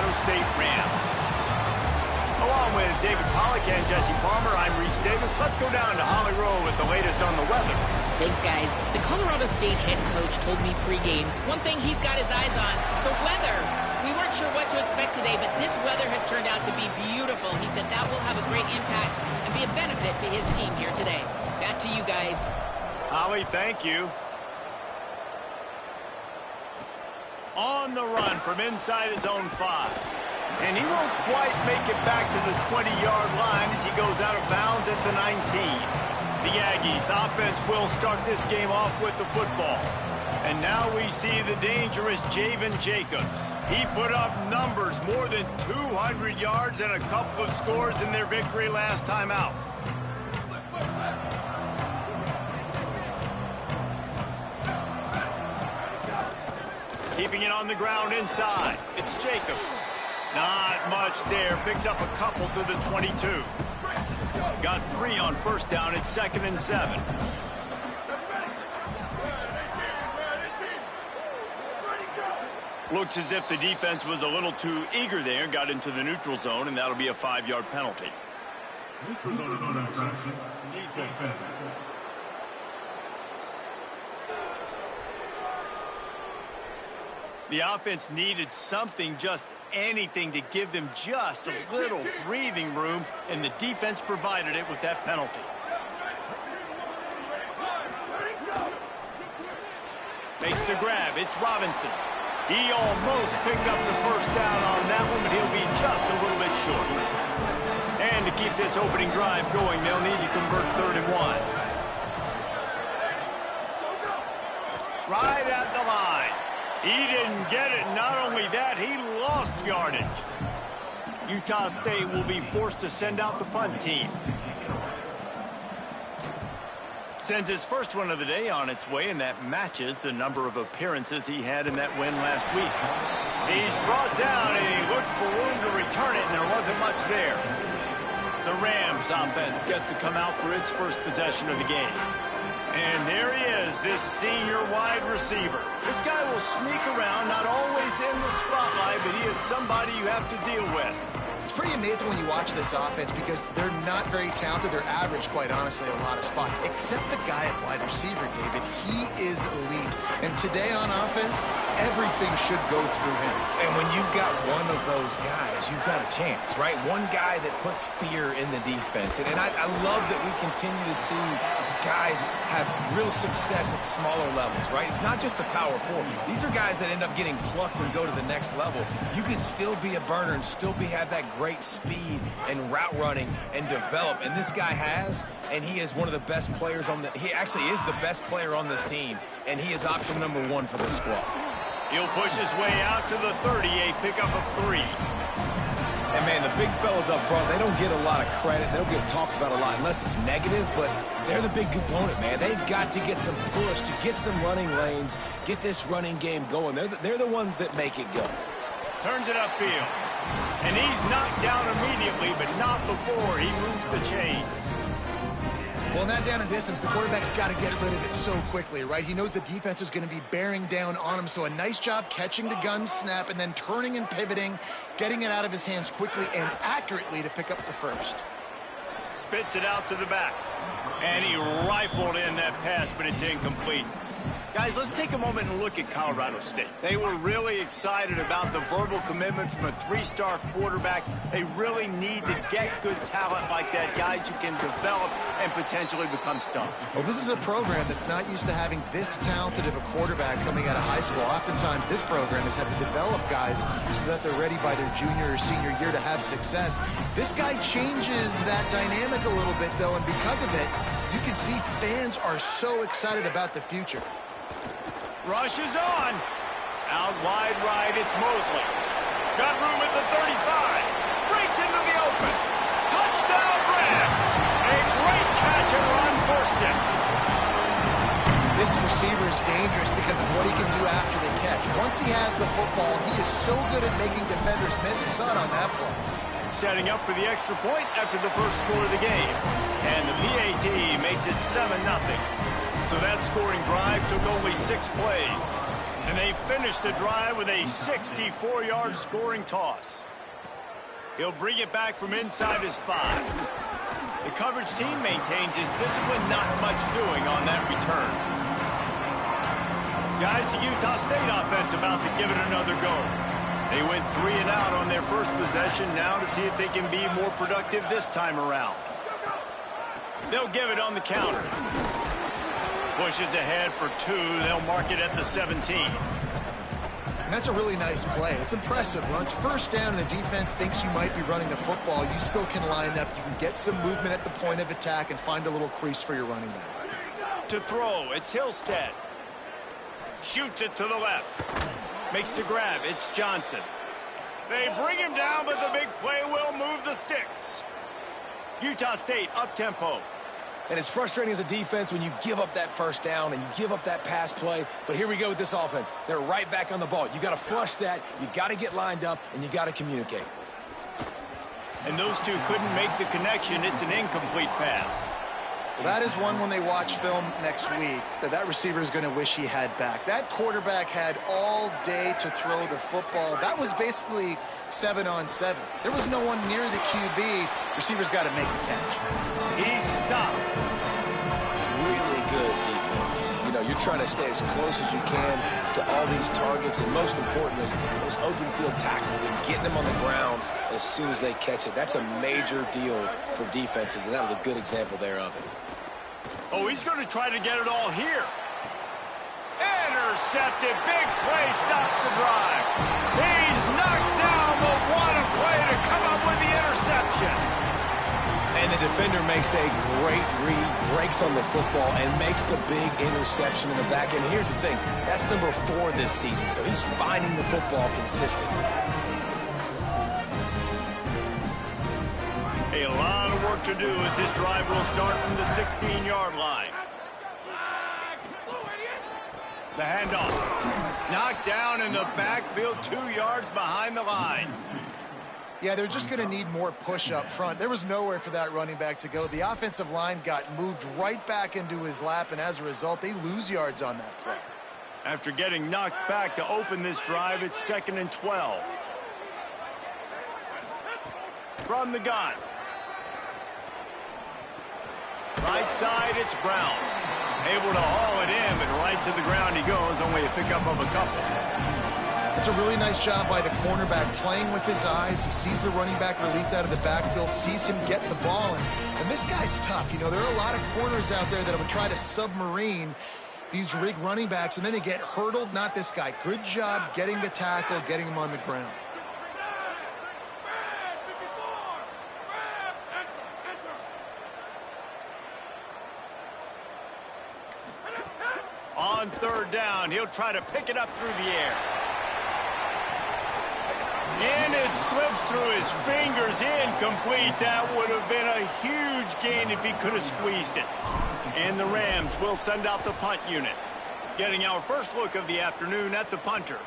Colorado State Rams. Along with David Pollack and Jesse Palmer, I'm Reese Davis. Let's go down to Holly Rowe with the latest on the weather. Thanks, guys. The Colorado State head coach told me pregame one thing he's got his eyes on, the weather. We weren't sure what to expect today, but this weather has turned out to be beautiful. He said that will have a great impact and be a benefit to his team here today. Back to you guys. Holly, thank you. On the run from inside his own 5. And he won't quite make it back to the 20-yard line as he goes out of bounds at the 19. The Aggies offense will start this game off with the football. And now we see the dangerous Javen Jacobs. He put up numbers, more than 200 yards and a couple of scores in their victory last time out. Keeping it on the ground inside. It's Jacobs. Not much there. Picks up a couple to the 22. Got 3 on first down. It's 2nd and 7. Looks as if the defense was a little too eager there. Got into the neutral zone, and that'll be a 5-yard penalty. Neutral zone is on infraction. Defense. The offense needed something, just anything, to give them just a little breathing room, and the defense provided it with that penalty. Makes the grab. It's Robinson. He almost picked up the first down on that one, but he'll be just a little bit short. And to keep this opening drive going, they'll need to convert 3rd and 1. Right at the line. He didn't get it. Not only that, he lost yardage. Utah State will be forced to send out the punt team. Sends his first one of the day on its way, and that matches the number of appearances he had in that win last week. He's brought down, and he looked for room to return it, and there wasn't much there. The Rams offense gets to come out for its first possession of the game. And there he is, this senior wide receiver. This guy will sneak around, not always in the spotlight, but he is somebody you have to deal with. It's pretty amazing when you watch this offense because they're not very talented. They're average, quite honestly, a lot of spots, except the guy at wide receiver, David. He is elite. And today on offense, everything should go through him. And when you've got one of those guys, you've got a chance, right? One guy that puts fear in the defense. And I love that we continue to see guys have real success at smaller levels, right? It's not just the power 4. These are guys that end up getting plucked and go to the next level. You can still be a burner and still have that great speed and route running and develop. And this guy has, and he is one of the best players on he actually is the best player on this team, and he is option number 1 for this squad. He'll push his way out to the 30, a pickup of 3. And, man, the big fellas up front, they don't get a lot of credit. They don't get talked about a lot unless it's negative, but they're the big component, man. They've got to get some push, to get some running lanes, get this running game going. They're the ones that make it go. Turns it upfield. And he's knocked down immediately, but not before he moves the chains. Well, in that down and distance, the quarterback's got to get rid of it so quickly, right? He knows the defense is going to be bearing down on him, so a nice job catching the gun snap and then turning and pivoting, getting it out of his hands quickly and accurately to pick up the first. Spits it out to the back. And he rifled in that pass, but it's incomplete. Guys, let's take a moment and look at Colorado State. They were really excited about the verbal commitment from a 3-star quarterback. They really need to get good talent like that, guys who can develop and potentially become stars. Well, this is a program that's not used to having this talented of a quarterback coming out of high school. Oftentimes, this program has had to develop guys so that they're ready by their junior or senior year to have success. This guy changes that dynamic a little bit, though, and because of it, you can see fans are so excited about the future. Rush is on. Out wide right, it's Mosley. Got room at the 35. Breaks into the open. Touchdown Rams. A great catch and run for 6. This receiver is dangerous because of what he can do after the catch. Once he has the football, he is so good at making defenders miss. You saw it on that play. Setting up for the extra point after the first score of the game. And the PAT makes it 7-0. So that scoring drive took only 6 plays. And they finish the drive with a 64-yard scoring toss. He'll bring it back from inside his 5. The coverage team maintains his discipline, not much doing on that return. Guys, the Utah State offense about to give it another go. They went 3 and out on their first possession, now to see if they can be more productive this time around. They'll give it on the counter. Pushes ahead for 2. They'll mark it at the 17. And that's a really nice play. It's impressive. When it's first down and the defense thinks you might be running the football, you still can line up. You can get some movement at the point of attack and find a little crease for your running back. To throw, it's Hillstead. Shoots it to the left. Makes the grab. It's Johnson. They bring him down, but the big play will move the sticks. Utah State up-tempo. And it's frustrating as a defense when you give up that first down and you give up that pass play. But here we go with this offense. They're right back on the ball. You got to flush that. You got to get lined up, and you got to communicate. And those two couldn't make the connection. It's an incomplete pass. Well, that is one when they watch film next week that receiver is going to wish he had back. That quarterback had all day to throw the football. That was basically 7-on-7. There was no one near the QB. Receiver's got to make the catch. He stopped. Really good defense. You know, you're trying to stay as close as you can to all these targets, and most importantly, those open field tackles and getting them on the ground as soon as they catch it. That's a major deal for defenses, and that was a good example there of it. Oh, he's going to try to get it all here. Intercepted. Big play stops the drive. He's knocked down, but what a play to come up with the interception. And the defender makes a great read, breaks on the football, and makes the big interception in the back end. Here's the thing. That's number 4 this season, so he's finding the football consistently. A lot of work to do as this drive will start from the 16-yard line. The handoff. Knocked down in the backfield, 2 yards behind the line. Yeah, they're just going to need more push up front. There was nowhere for that running back to go. The offensive line got moved right back into his lap, and as a result, they lose yards on that play. After getting knocked back to open this drive, it's 2nd and 12. From the gun. Right side, it's Brown. Able to haul it in, but right to the ground he goes, only a pickup of a couple. It's a really nice job by the cornerback playing with his eyes. He sees the running back release out of the backfield, sees him get the ball, and this guy's tough. You know, there are a lot of corners out there that would try to submarine these rig running backs, and then they get hurdled. Not this guy. Good job getting the tackle, getting him on the ground. On 3rd down, he'll try to pick it up through the air. And it slips through his fingers, incomplete. That would have been a huge gain if he could have squeezed it. And the Rams will send out the punt unit. Getting our first look of the afternoon at the punter.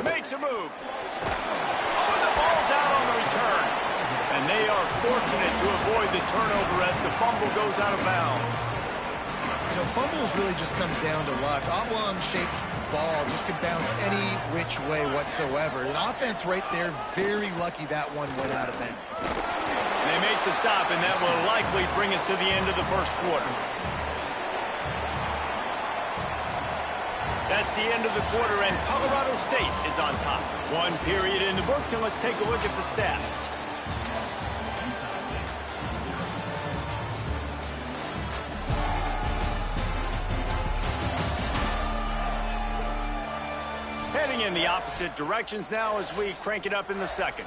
Makes a move. Oh, the ball's out on the return. And they are fortunate to avoid the turnover as the fumble goes out of bounds. You know, fumbles really just comes down to luck. Oblong-shaped ball just could bounce any which way whatsoever. An offense right there, very lucky that one went out of bounds. They make the stop, and that will likely bring us to the end of the first quarter. That's the end of the quarter, and Colorado State is on top. 1 period in the books, and let's take a look at the stats. Heading in the opposite directions now as we crank it up in the second.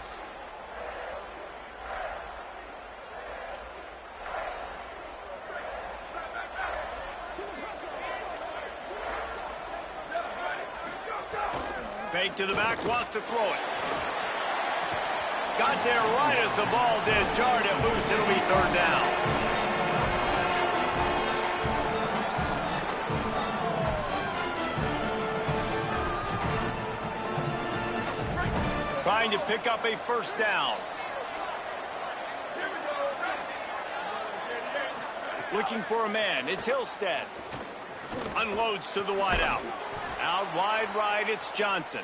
Fake to the back, wants to throw it. Got there right as the ball did. Jarred it loose. It'll be 3rd down. Trying to pick up a 1st down. Looking for a man. It's Hillstead. Unloads to the wideout. Out wide right, it's Johnson.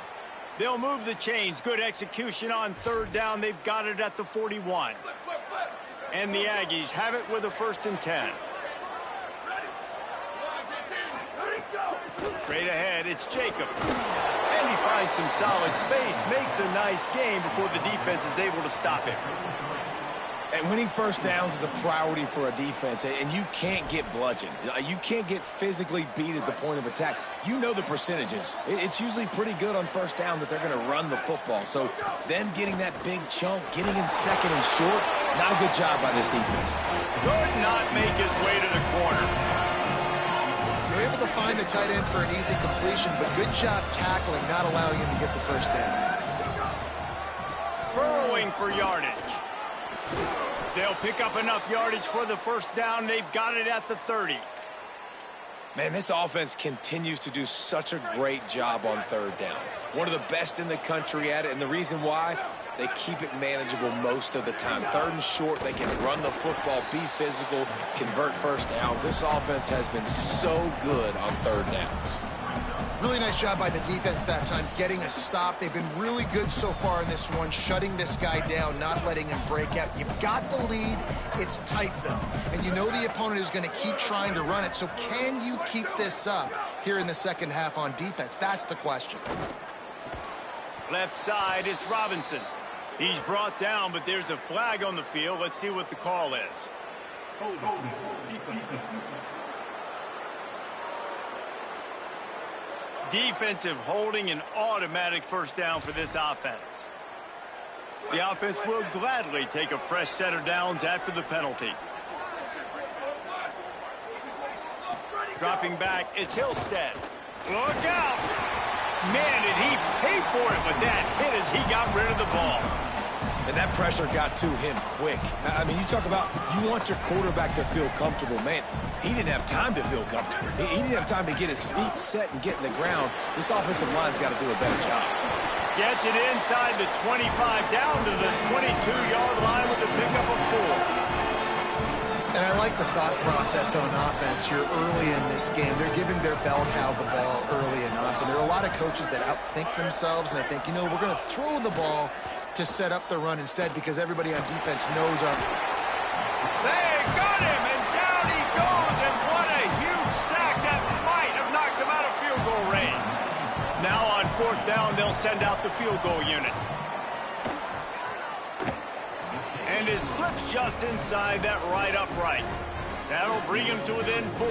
They'll move the chains. Good execution on third down. They've got it at the 41. And the Aggies have it with a 1st and 10. Straight ahead, it's Jacob. And he finds some solid space, makes a nice gain before the defense is able to stop him. And winning first downs is a priority for a defense, and you can't get bludgeoned. You can't get physically beat at the point of attack. You know the percentages. It's usually pretty good on first down that they're going to run the football. So them getting that big chunk, getting in second and short, not a good job by this defense. Could not make his way to the corner. You're able to find the tight end for an easy completion, but good job tackling, not allowing him to get the first down. Burrowing for yardage. They'll pick up enough yardage for the 1st down. They've got it at the 30. Man, this offense continues to do such a great job on third down. One of the best in the country at it, and the reason why, they keep it manageable most of the time. 3rd and short, they can run the football, be physical, convert first downs. This offense has been so good on third downs. Really nice job by the defense that time, getting a stop. They've been really good so far in this one, shutting this guy down, not letting him break out. You've got the lead. It's tight, though. And you know the opponent is going to keep trying to run it. So can you keep this up here in the second half on defense? That's the question. Left side is Robinson. He's brought down, but there's a flag on the field. Let's see what the call is. Defensive holding, an automatic 1st down for this offense. The offense will gladly take a fresh set of downs after the penalty. Dropping back, it's Hillstead. Look out! Man, did he pay for it with that hit as he got rid of the ball. And that pressure got to him quick. I mean, you talk about you want your quarterback to feel comfortable. Man, he didn't have time to feel comfortable. He didn't have time to get his feet set and get in the ground. This offensive line's got to do a better job. Gets it inside the 25, down to the 22-yard line with a pickup of 4. And I like the thought process on offense here early in this game. They're giving their bell cow the ball early enough. And there are a lot of coaches that outthink themselves, and they think, you know, we're going to throw the ball to set up the run instead because everybody on defense knows our... They got him, and down he goes, and what a huge sack that might have knocked him out of field goal range. Now on 4th down, they'll send out the field goal unit. And it slips just inside that right upright. That'll bring him to within 4.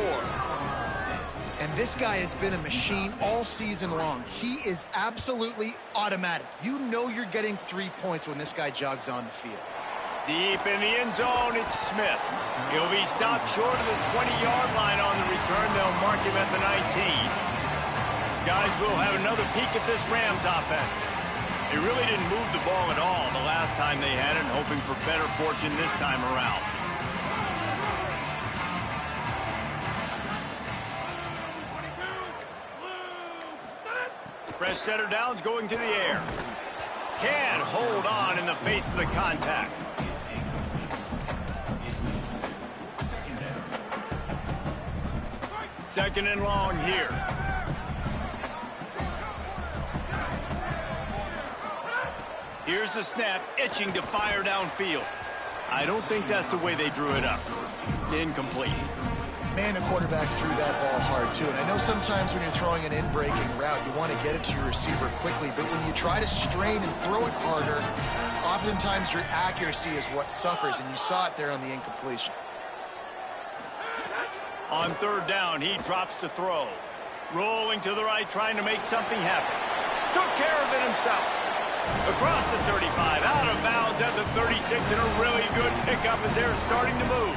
And this guy has been a machine all season long. He is absolutely automatic. You know you're getting 3 points when this guy jogs on the field. Deep in the end zone, it's Smith. He'll be stopped short of the 20-yard line on the return. They'll mark him at the 19. Guys, we'll have another peek at this Rams offense. They really didn't move the ball at all the last time they had it, hoping for better fortune this time around. Fresh set of downs going to the air. Can't hold on in the face of the contact. Second and long here. Here's the snap, itching to fire downfield. I don't think that's the way they drew it up. Incomplete. Man, the quarterback threw that ball hard, too. And I know sometimes when you're throwing an in-breaking route, you want to get it to your receiver quickly. But when you try to strain and throw it harder, oftentimes your accuracy is what suffers. And you saw it there on the incompletion. On 3rd down, he drops to throw. Rolling to the right, trying to make something happen. Took care of it himself. Across the 35, out of bounds at the 36, and a really good pickup as they're starting to move.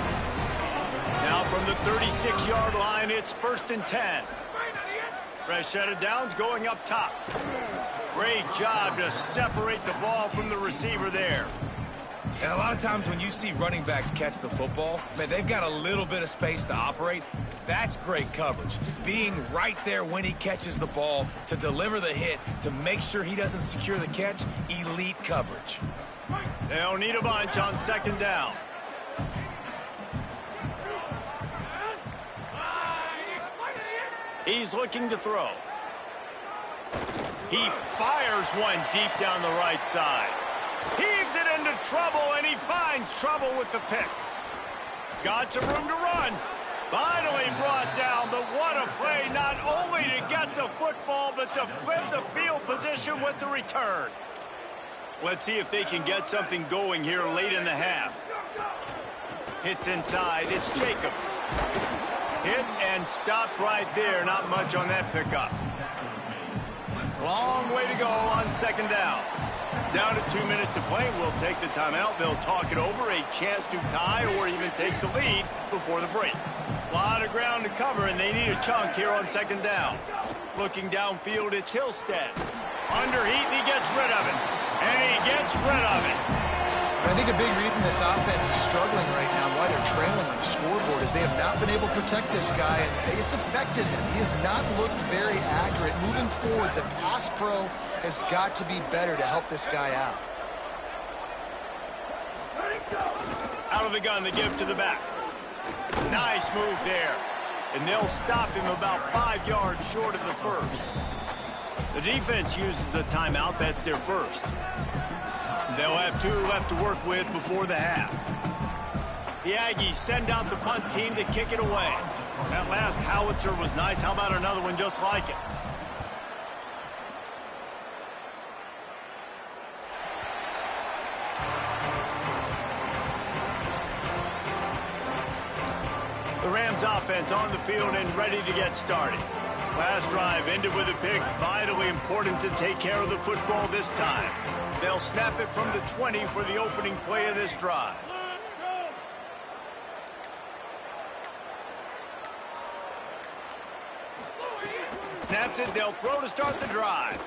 Now from the 36-yard line, it's 1st and 10. Fresh set of downs going up top. Great job to separate the ball from the receiver there. And a lot of times when you see running backs catch the football, man, they've got a little bit of space to operate. That's great coverage. Being right there when he catches the ball to deliver the hit, to make sure he doesn't secure the catch, elite coverage. They'll need a bunch on 2nd down. He's looking to throw. He fires one deep down the right side. Heaves it into trouble, and he finds trouble with the pick. Got some room to run. Finally brought down, but what a play, not only to get the football, but to flip the field position with the return. Let's see if they can get something going here late in the half. Hits inside, it's Jacobs. Hit and stopped right there, not much on that pickup. Long way to go on second down. Down to 2 minutes to play, we'll take the timeout. They'll talk it over, a chance to tie or even take the lead before the break. A lot of ground to cover, and they need a chunk here on second down. Looking downfield, it's Hillstead. Under heat, and he gets rid of it. And he gets rid of it. I think a big reason this offense is struggling right now, why they're trailing on the scoreboard, is they have not been able to protect this guy, and it's affected him. He has not looked very accurate. Moving forward, the pass pro has got to be better to help this guy out. Out of the gun, the give to the back. Nice move there. And they'll stop him about 5 yards short of the first. The defense uses a timeout. That's their first. They'll have 2 left to work with before the half. The Aggies send out the punt team to kick it away. That last howitzer was nice. How about another one just like it? The Rams offense on the field and ready to get started. Last drive ended with a pick. Vitally important to take care of the football this time. They'll snap it from the 20 for the opening play of this drive. Snaps it, they'll throw to start the drive.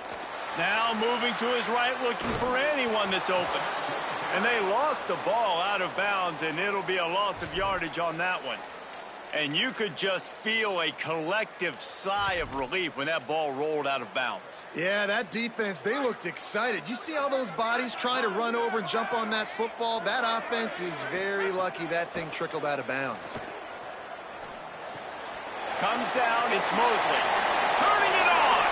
Now moving to his right, looking for anyone that's open. And they lost the ball out of bounds, and it'll be a loss of yardage on that one. And you could just feel a collective sigh of relief when that ball rolled out of bounds. Yeah, that defense, they looked excited. You see all those bodies trying to run over and jump on that football? That offense is very lucky that thing trickled out of bounds. Comes down, it's Mosley. Turning it on!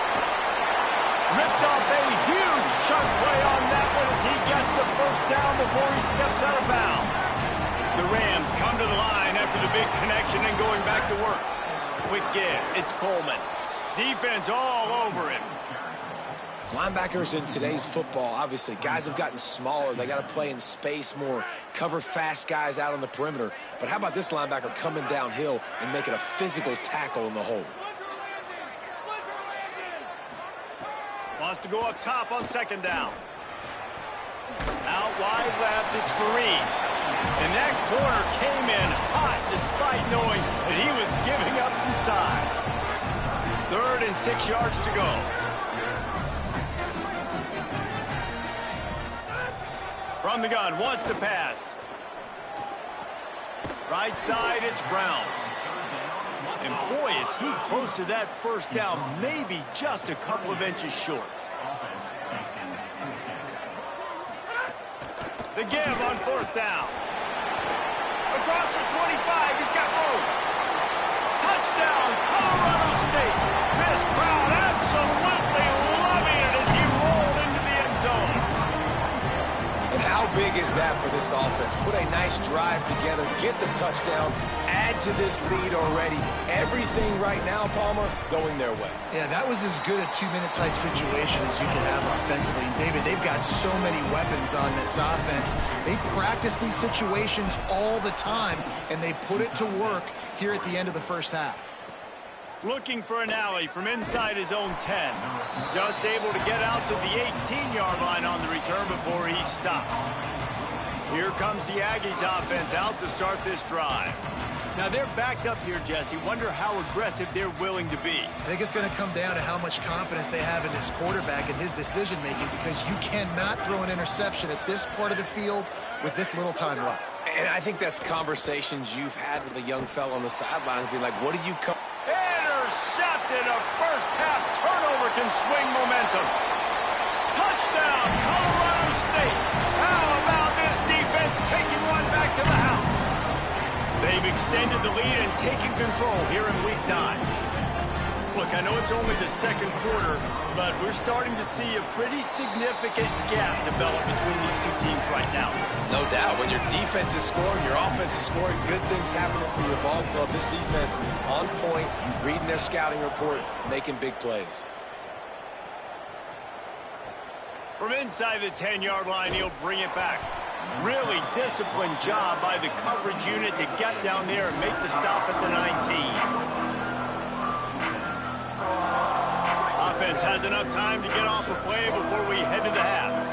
Ripped off a huge chunk play on that one as he gets the first down before he steps out of bounds. The Rams come to the line after the big connection and going back to work. Quick give, it's Coleman. Defense all over him. Linebackers in today's football, obviously, guys have gotten smaller. They got to play in space more, cover fast guys out on the perimeter. But how about this linebacker coming downhill and making a physical tackle in the hole? Wants to go up top on second down. Out wide left, it's Fareed. And that corner came in hot despite knowing that he was giving up some size. 3rd and 6 yards to go. From the gun, wants to pass. Right side, it's Brown. And boy, is he close to that first down, maybe just a couple of inches short. The give on 4th down. Across the 25, he's got room. Touchdown, Colorado State. This crowd absolutely loving it as he rolled into the end zone. And how big is that for this offense? Put a nice drive together, get the touchdown, add to this lead already. Everything right now, Palmer, going their way. Yeah, that was as good a 2-minute type situation as you could have offensively. And David, they've got so many weapons on this offense. They practice these situations all the time, and they put it to work here at the end of the first half. Looking for an alley from inside his own 10. Just able to get out to the 18-yard line on the return before he stopped. Here comes the Aggies offense out to start this drive. Now they're backed up here, Jesse. Wonder how aggressive they're willing to be. I think it's going to come down to how much confidence they have in this quarterback and his decision-making, because you cannot throw an interception at this part of the field with this little time left. And I think that's conversations you've had with a young fella on the sidelines. Be like, what do you come... Intercepted. A first-half turnover can swing momentum. Touchdown, Colorado State. How about this defense taking one back to the house? They've extended the lead and taken control here in Week 9. Look, I know it's only the second quarter, but we're starting to see a pretty significant gap develop between these two teams right now. No doubt. When your defense is scoring, your offense is scoring, good things happening for your ball club. This defense on point, reading their scouting report, making big plays. From inside the 10-yard line, he'll bring it back. Really disciplined job by the coverage unit to get down there and make the stop at the 19. Offense has enough time to get off a play before we head to the half.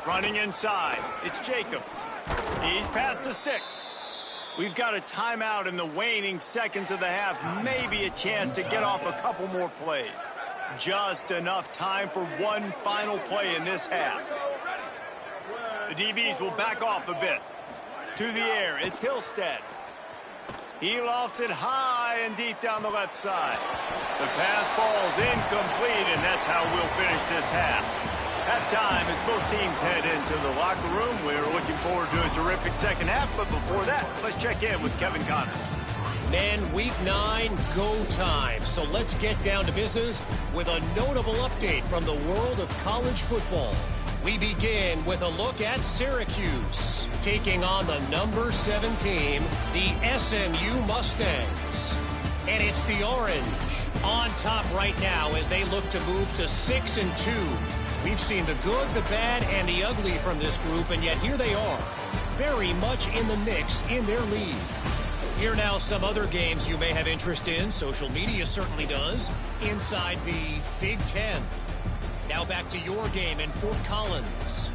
Running inside, it's Jacobs. He's past the sticks. We've got a timeout in the waning seconds of the half. Maybe a chance to get off a couple more plays. Just enough time for one final play in this half. The DBs will back off a bit. To the air, it's Hillstead. He lofts it high and deep down the left side. The pass falls incomplete, and that's how we'll finish this half. Halftime as both teams head into the locker room. We're looking forward to a terrific second half, but before that, let's check in with Kevin Connors. Men, week 9, go time. So let's get down to business with a notable update from the world of college football. We begin with a look at Syracuse, taking on the number 7 team, the SMU Mustangs. And it's the Orange on top right now as they look to move to 6-2. We've seen the good, the bad, and the ugly from this group, and yet here they are, very much in the mix in their league. Here now some other games you may have interest in. Social media certainly does. Inside the Big Ten. Now back to your game in Fort Collins.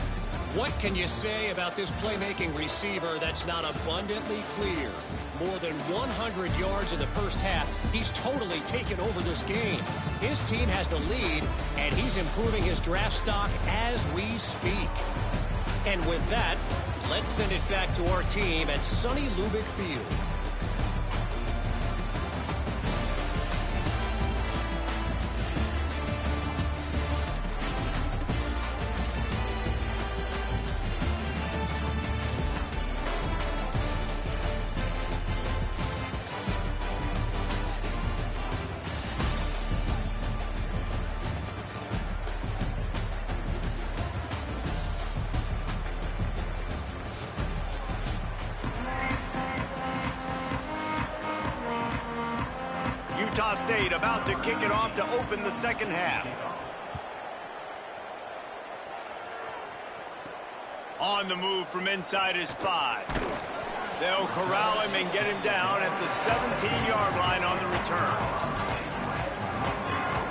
What can you say about this playmaking receiver that's not abundantly clear? More than 100 yards in the first half. He's totally taken over this game. His team has the lead, and he's improving his draft stock as we speak. And with that, let's send it back to our team at sunny Lubick Field. Utah State about to kick it off to open the second half. On the move from inside his 5. They'll corral him and get him down at the 17-yard line on the return.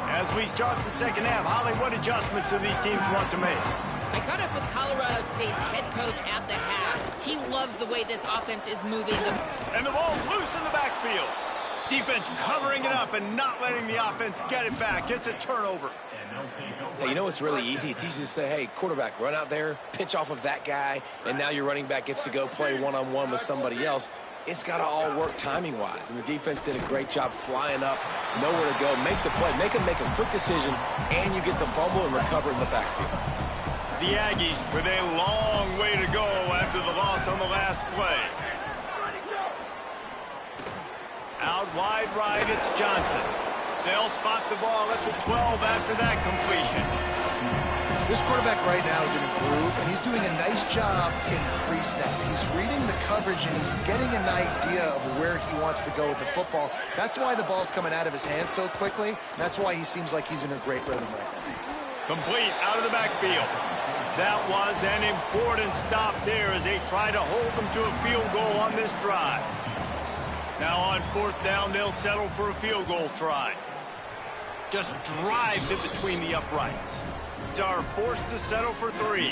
As we start the second half, Holly, what adjustments do these teams want to make? I caught up with Colorado State's head coach at the half. He loves the way this offense is moving. And the ball's loose in the backfield. Defense covering it up and not letting the offense get it back. It's a turnover. Hey, you know what's really easy? It's easy to say, hey, quarterback, run out there, pitch off of that guy, and now your running back gets to go play one-on-one with somebody else. It's got to all work timing-wise, and the defense did a great job flying up, nowhere to go, make the play, make a quick decision, and you get the fumble and recover in the backfield. The Aggies with a long way to go after the loss on the last play. Out wide right, it's Johnson. They'll spot the ball at the 12 after that completion. This quarterback right now is in a groove, and he's doing a nice job in pre-snap. He's reading the coverage, and he's getting an idea of where he wants to go with the football. That's why the ball's coming out of his hands so quickly. That's why he seems like he's in a great rhythm right now. Complete out of the backfield. That was an important stop there as they try to hold them to a field goal on this drive. Now on 4th down, they'll settle for a field goal try. Just drives it between the uprights. Are forced to settle for 3.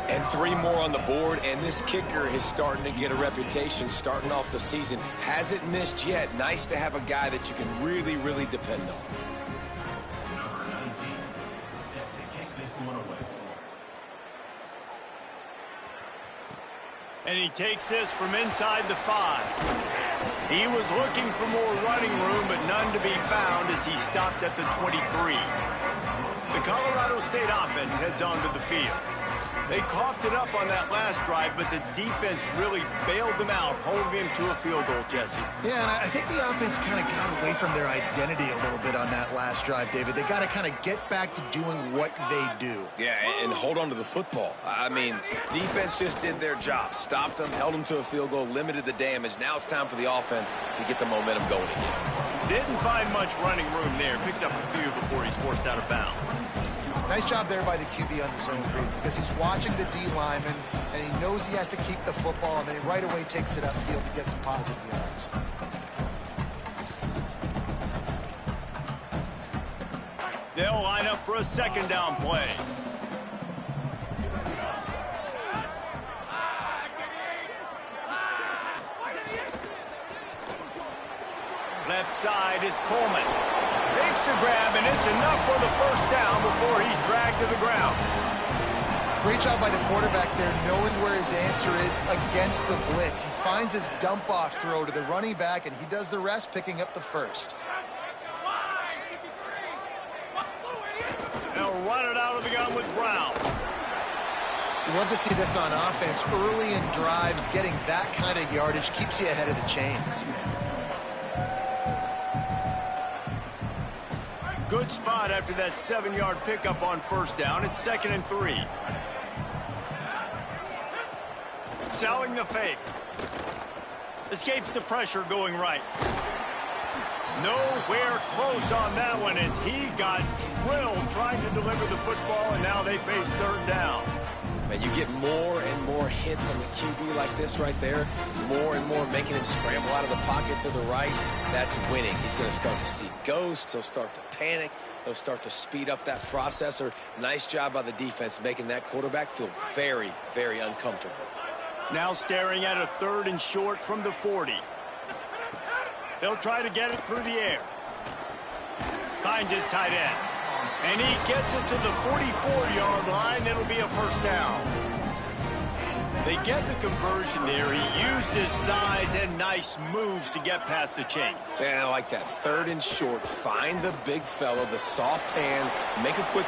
And 3 more on the board, and this kicker is starting to get a reputation starting off the season. Hasn't missed yet. Nice to have a guy that you can really, really depend on. And he takes this from inside the 5. He was looking for more running room, but none to be found as he stopped at the 23. The Colorado State offense heads onto the field. They coughed it up on that last drive, but the defense really bailed them out, holding them to a field goal, Jesse. Yeah, and I think the offense kind of got away from their identity a little bit on that last drive, David. They got to kind of get back to doing what they do. Yeah, and hold on to the football. I mean, defense just did their job. Stopped them, held them to a field goal, limited the damage. Now it's time for the offense to get the momentum going again. Didn't find much running room there. Picks up a few before he's forced out of bounds. Nice job there by the QB on the zone read, because he's watching the D lineman, and he knows he has to keep the football, and then he right away takes it upfield to get some positive yards. They'll line up for a second down play. Left side is Coleman. Makes the grab, and it's enough for the first down before he's dragged to the ground. Great job by the quarterback there, knowing where his answer is against the blitz. He finds his dump-off throw to the running back, and he does the rest, picking up the first. They'll run it out of the gun with Brown. You love to see this on offense. Early in drives, getting that kind of yardage keeps you ahead of the chains. Good spot after that 7-yard pickup on first down. It's 2nd and 3. Selling the fake. Escapes the pressure going right. Nowhere close on that one as he got drilled trying to deliver the football, and now they face third down. Man, you get more and more hits on the QB like this right there, more and more making him scramble out of the pocket to the right. That's winning. He's going to start to see ghosts. He'll start to panic. He'll start to speed up that processor. Nice job by the defense making that quarterback feel very, very uncomfortable. Now staring at a 3rd and short from the 40. They'll try to get it through the air. Finds his tight end. And he gets it to the 44-yard line. It'll be a first down. They get the conversion there. He used his size and nice moves to get past the chains. And I like that 3rd and short. Find the big fellow, the soft hands. Make a quick...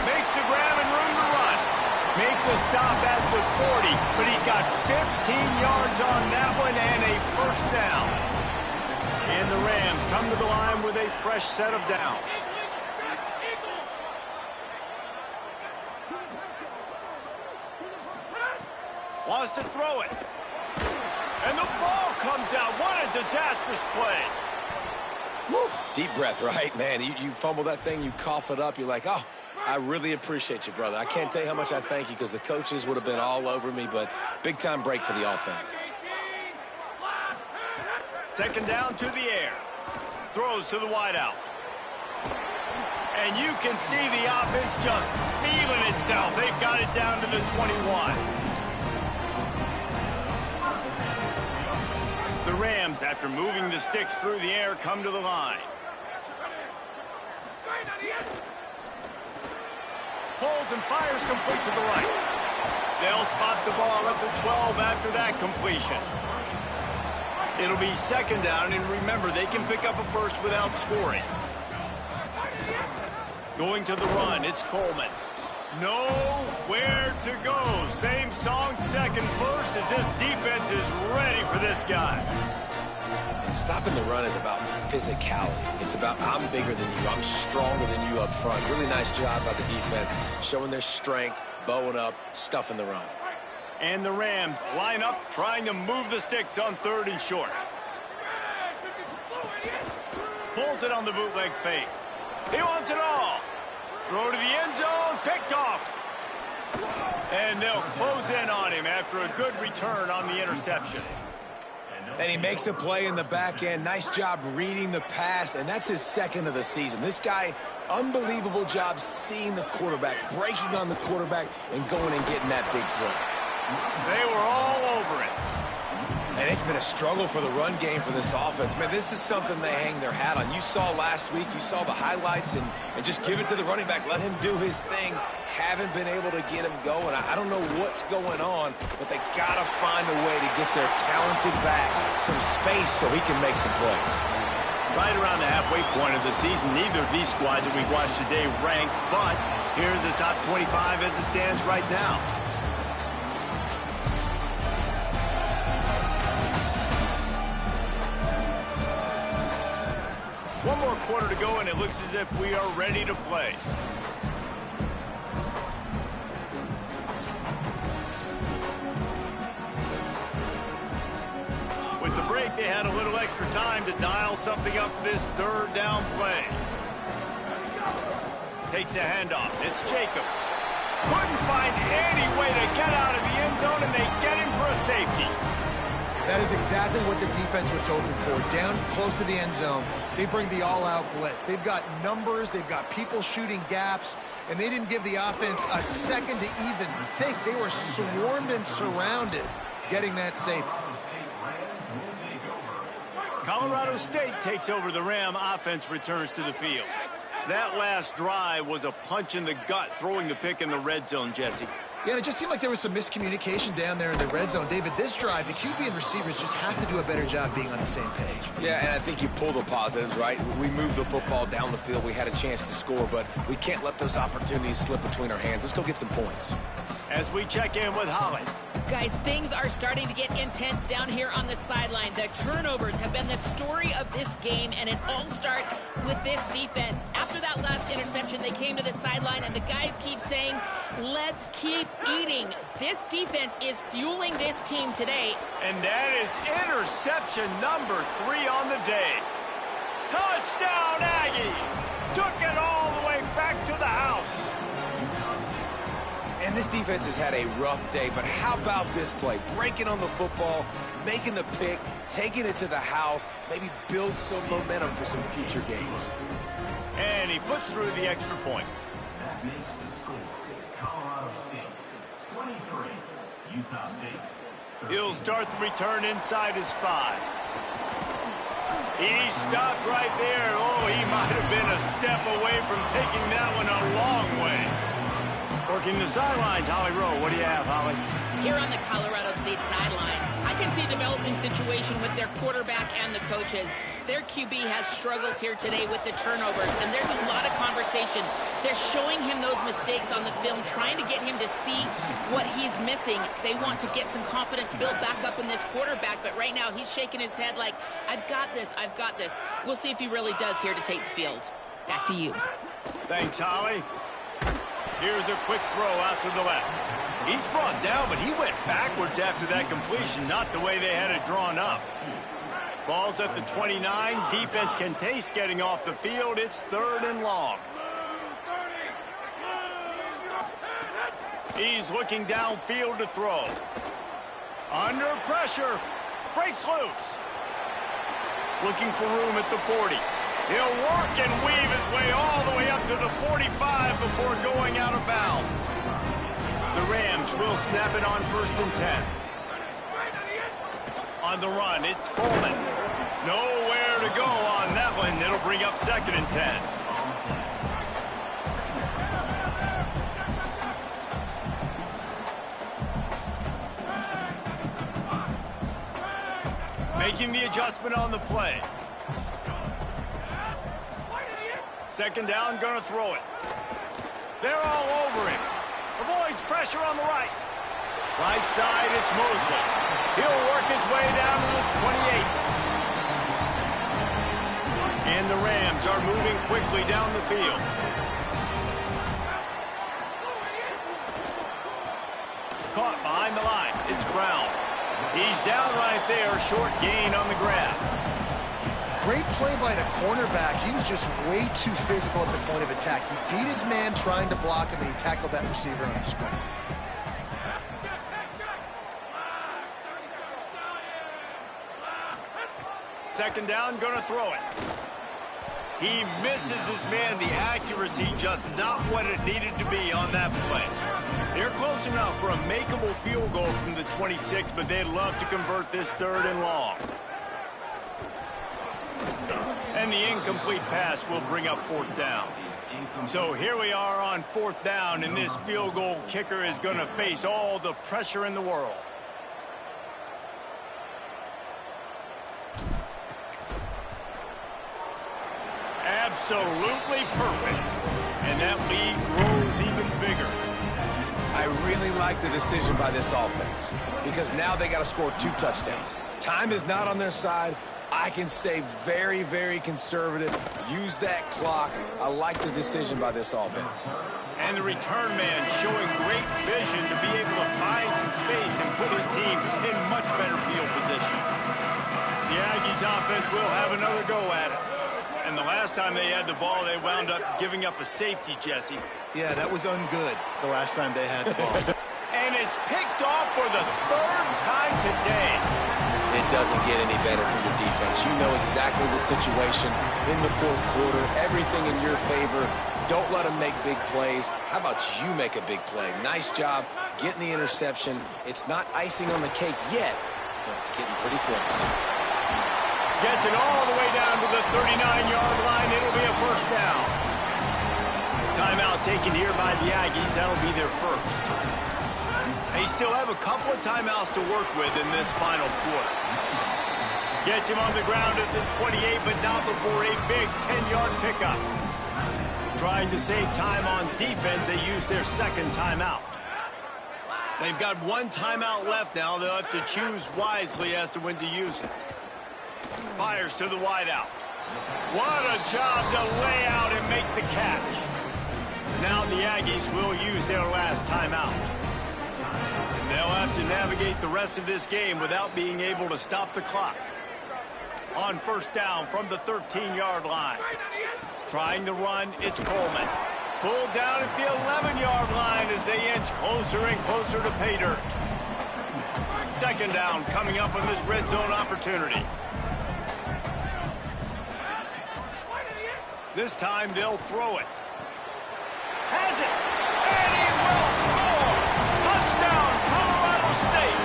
Makes a grab and room to run. Make the stop at the 40. But he's got 15 yards on that one and a first down. And the Rams come to the line with a fresh set of downs. Wants to throw it. And the ball comes out. What a disastrous play. Woo. Deep breath, right, man? You fumble that thing, you cough it up. You're like, oh, I really appreciate you, brother. I can't tell you how much I thank you because the coaches would have been all over me, but big-time break for the offense. 2nd down to the air. Throws to the wideout. And you can see the offense just feeling itself. They've got it down to the 21. The Rams, after moving the sticks through the air, come to the line. Pulls and fires complete to the right. They'll spot the ball at the 12 after that completion. It'll be 2nd down, and remember, they can pick up a first without scoring. Going to the run, it's Coleman. Nowhere to go. Same song, second verse, as this defense is ready for this guy. And stopping the run is about physicality. It's about I'm bigger than you. I'm stronger than you up front. Really nice job by the defense, showing their strength, bowing up, stuffing the run. And the Rams line up, trying to move the sticks on 3rd and short. Pulls it on the bootleg fake. He wants it all. Throw to the end zone, picked off. And they'll close in on him after a good return on the interception. And he makes a play in the back end. Nice job reading the pass, and that's his 2nd of the season. This guy, unbelievable job seeing the quarterback, breaking on the quarterback, and going and getting that big play. They were all over it. And it's been a struggle for the run game for this offense. Man, this is something they hang their hat on. You saw last week, you saw the highlights, and just give it to the running back. Let him do his thing. Haven't been able to get him going. I don't know what's going on, but they got to find a way to get their talented back some space so he can make some plays. Right around the halfway point of the season, neither of these squads that we've watched today ranked, but here's the top 25 as it stands right now. One more quarter to go, and it looks as if we are ready to play. With the break, they had a little extra time to dial something up for this third down play. Takes a handoff. It's Jacobs. Couldn't find any way to get out of the end zone, and they get him for a safety. That is exactly what the defense was hoping for. Down close to the end zone, they bring the all-out blitz. They've got numbers, they've got people shooting gaps, and they didn't give the offense a second to even think. They were swarmed and surrounded, getting that safety. Colorado State takes over the Ram. Offense returns to the field. That last drive was a punch in the gut, throwing the pick in the red zone, Jesse. Yeah, and it just seemed like there was some miscommunication down there in the red zone. David, this drive, the QB and receivers just have to do a better job being on the same page. Yeah, and I think you pull the positives, right? We moved the football down the field. We had a chance to score, but we can't let those opportunities slip between our hands. Let's go get some points. As we check in with Holly. Guys, things are starting to get intense down here on the sideline. The turnovers have been the story of this game, and it all starts with this defense. After that last interception, they came to the sideline, and the guys keep saying, let's keep eating. This defense is fueling this team today. And that is interception number 3 on the day. Touchdown, Aggies! Took it all the way back to the house. And this defense has had a rough day, but how about this play? Breaking on the football, making the pick, taking it to the house, maybe build some momentum for some future games. And he puts through the extra point. That makes the score Colorado State 23, Utah State 13. He'll start the return inside his 5. He stopped right there. Oh, he might have been a step away from taking that one a long way. Working the sidelines, Holly Rowe. What do you have, Holly? Here on the Colorado State sideline, I can see a developing situation with their quarterback and the coaches. Their QB has struggled here today with the turnovers, and there's a lot of conversation. They're showing him those mistakes on the film, trying to get him to see what he's missing. They want to get some confidence built back up in this quarterback, but right now he's shaking his head like, I've got this, I've got this. We'll see if he really does here to take the field. Back to you. Thanks, Holly. Here's a quick throw out to the left. He's brought down, but he went backwards after that completion, not the way they had it drawn up. Ball's at the 29. Defense can taste getting off the field. It's 3rd and long. He's looking downfield to throw. Under pressure. Breaks loose. Looking for room at the 40. He'll work and weave his way all the way up to the 45 before going out of bounds. The Rams will snap it on 1st and 10. On the run, it's Coleman. Nowhere to go on that one. It'll bring up 2nd and 10. Making the adjustment on the play. 2nd down, gonna throw it. They're all over him. Avoids pressure on the right. Right side, it's Mosley. He'll work his way down to the 28. And the Rams are moving quickly down the field. Caught behind the line. It's Brown. He's down right there. Short gain on the grab. Great play by the cornerback. He was just way too physical at the point of attack. He beat his man trying to block him, and he tackled that receiver on the screen. Second down, gonna throw it. He misses his man. The accuracy just not what it needed to be on that play. They're close enough for a makeable field goal from the 26, but they'd love to convert this 3rd and long. And the incomplete pass will bring up 4th down. So here we are on 4th down, and this field goal kicker is going to face all the pressure in the world. Absolutely perfect. And that lead grows even bigger. I really like the decision by this offense because now they got to score 2 touchdowns. Time is not on their side. I can stay very, very conservative, use that clock. I like the decision by this offense. And the return man showing great vision to be able to find some space and put his team in much better field position. The Aggies offense will have another go at it. And the last time they had the ball, they wound up giving up a safety, Jesse. Yeah, that was ungood the last time they had the ball. And it's picked off for the 3rd time today. It doesn't get any better for your defense. You know exactly the situation in the 4th quarter, everything in your favor. Don't let them make big plays. How about you make a big play? Nice job getting the interception. It's not icing on the cake yet, but it's getting pretty close. Gets it all the way down to the 39-yard line. It'll be a 1st down. Timeout taken here by the Aggies. That'll be their 1st. They still have a couple of timeouts to work with in this final quarter. Gets him on the ground at the 28, but not before a big 10-yard pickup. Trying to save time on defense, they use their 2nd timeout. They've got 1 timeout left now. They'll have to choose wisely as to when to use it. Fires to the wideout. What a job to lay out and make the catch. Now the Aggies will use their last timeout. And they'll have to navigate the rest of this game without being able to stop the clock. On 1st down from the 13-yard line. Trying to run, it's Coleman. Pulled down at the 11-yard line as they inch closer and closer to pay dirt. 2nd down coming up on this red zone opportunity. This time they'll throw it. Has it! And he will score! Touchdown, Colorado State!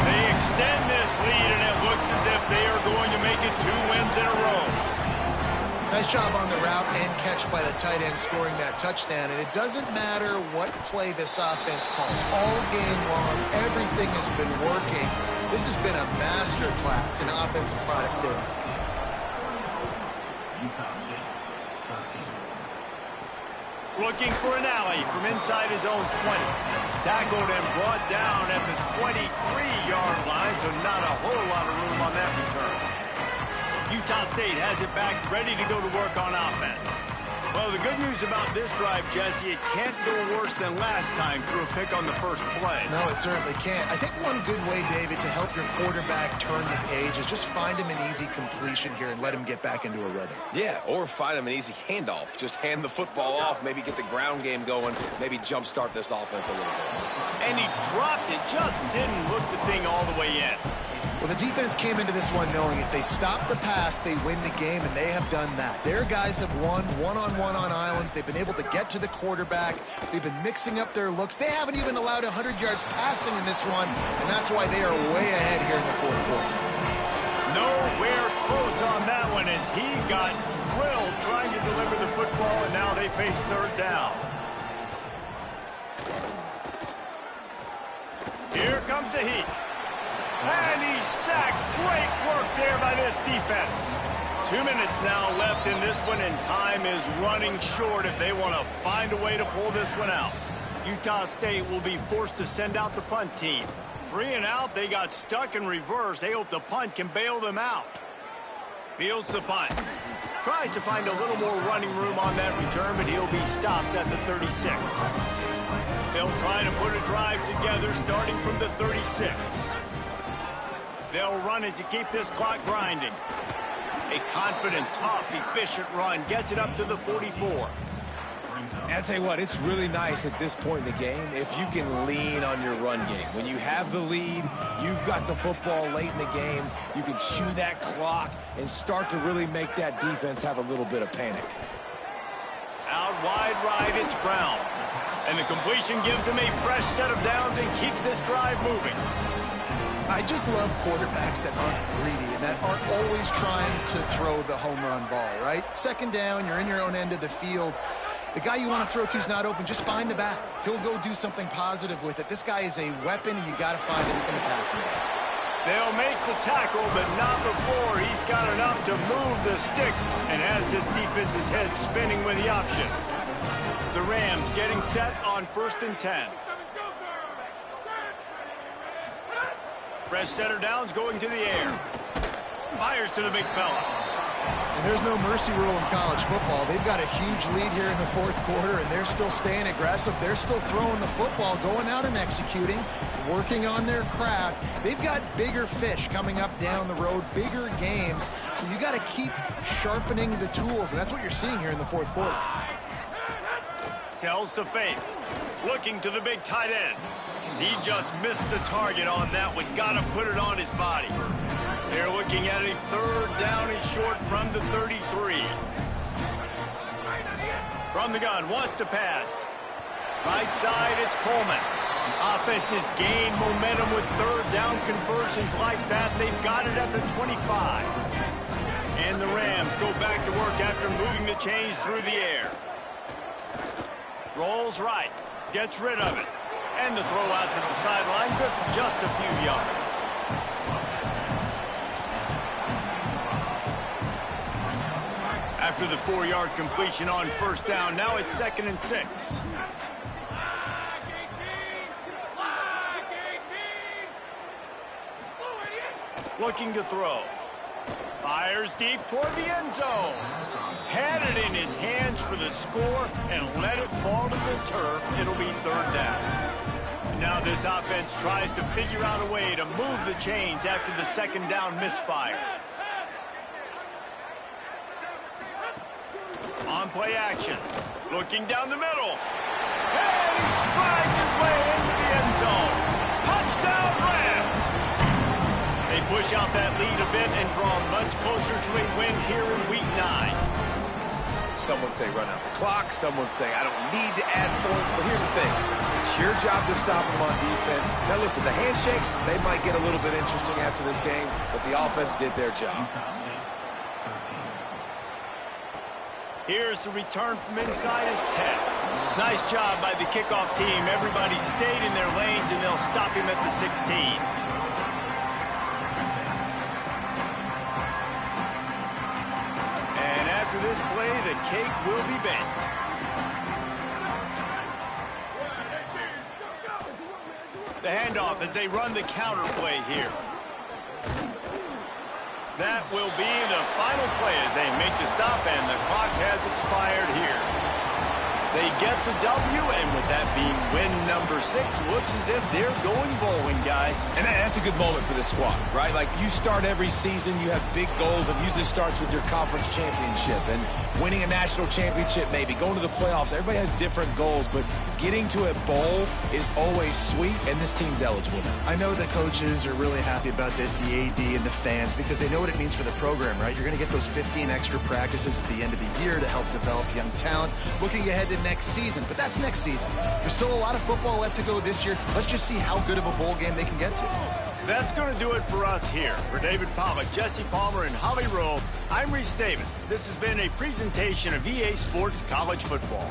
They extend this lead, and it looks as if they are going to make it 2 wins in a row. Nice job on the route and catch by the tight end scoring that touchdown. And it doesn't matter what play this offense calls. All game long, everything has been working. This has been a master class in offensive productivity. Looking for an alley from inside his own 20. Tackled and brought down at the 23-yard line, so not a whole lot of room on that return. Utah State has it back, ready to go to work on offense. Well, the good news about this drive, Jesse, it can't go worse than last time through a pick on the first play. No, it certainly can't. I think one good way, David, to help your quarterback turn the page is just find him an easy completion here and let him get back into a rhythm. Yeah, or find him an easy handoff. Just hand the football off, maybe get the ground game going, maybe jumpstart this offense a little bit. And he dropped it, just didn't look the thing all the way in. Well, the defense came into this one knowing if they stop the pass, they win the game, and they have done that. Their guys have won one-on-one on islands. They've been able to get to the quarterback. They've been mixing up their looks. They haven't even allowed 100 yards passing in this one, and that's why they are way ahead here in the 4th quarter. Nowhere close on that one as he got drilled trying to deliver the football, and now they face 3rd down. Here comes the heat. And he's sacked. Great work there by this defense. 2 minutes now left in this one, and time is running short if they want to find a way to pull this one out. Utah State will be forced to send out the punt team. 3 and out, they got stuck in reverse. They hope the punt can bail them out. Fields the punt. Tries to find a little more running room on that return, but he'll be stopped at the 36. They'll try to put a drive together starting from the 36. They'll run it to keep this clock grinding. A confident, tough, efficient run gets it up to the 44. I'll tell you what, it's really nice at this point in the game if you can lean on your run game. When you have the lead, you've got the football late in the game, you can chew that clock and start to really make that defense have a little bit of panic. Out wide right, it's Brown. And the completion gives him a fresh set of downs and keeps this drive moving. I just love quarterbacks that aren't greedy and that aren't always trying to throw the home run ball, right? 2nd down, you're in your own end of the field. The guy you want to throw to is not open. Just find the back. He'll go do something positive with it. This guy is a weapon, and you got to find him in the passing game. They'll make the tackle, but not before he's got enough to move the sticks and has his defense's head spinning with the option. The Rams getting set on 1st and 10. Fresh center downs going to the air. Fires to the big fella. And there's no mercy rule in college football. They've got a huge lead here in the 4th quarter, and they're still staying aggressive. They're still throwing the football, going out and executing, working on their craft. They've got bigger fish coming up down the road, bigger games. So you got to keep sharpening the tools, and that's what you're seeing here in the 4th quarter. Sells to fake. Looking to the big tight end. He just missed the target on that one. Got to put it on his body. They're looking at a 3rd down and short from the 33. From the gun, wants to pass. Right side, it's Coleman. Offense has gained momentum with 3rd down conversions like that. They've got it at the 25. And the Rams go back to work after moving the chains through the air. Rolls right. Gets rid of it. And the throw out to the sideline, good for just a few yards. After the 4-yard completion on 1st down, now it's 2nd and 6. Looking to throw. Fires deep toward the end zone. Had it in his hands for the score and let it fall to the turf. It'll be 3rd down. Now this offense tries to figure out a way to move the chains after the 2nd down misfire. On play action. Looking down the middle. And he strides his way into the end zone. Touchdown Rams! They push out that lead a bit and draw much closer to a win here in Week 9. Someone say run out the clock. Someone say I don't need to add points. But here's the thing. It's your job to stop them on defense. Now listen, the handshakes, they might get a little bit interesting after this game, but the offense did their job. Here's the return from inside his 10. Nice job by the kickoff team. Everybody stayed in their lanes, and they'll stop him at the 16. And after this play, the cake will be baked. The handoff as they run the counter play here. That will be the final play as they make the stop, and the clock has expired here. They get the W, and with that being win number 6, looks as if they're going bowling, guys. And that's a good moment for this squad, right? Like, you start every season, you have big goals. It usually starts with your conference championship and winning a national championship, maybe going to the playoffs. Everybody has different goals, but getting to a bowl is always sweet, and this team's eligible now. I know the coaches are really happy about this, the AD and the fans, because they know what it means for the program, right? You're going to get those 15 extra practices at the end of the year to help develop young talent. Looking ahead to next season, but that's next season. There's still a lot of football left to go this year. Let's just see how good of a bowl game they can get to. That's going to do it for us here. For David Pollack, Jesse Palmer, and Holly Rowe, I'm Reese Davis. This has been a presentation of EA Sports College Football.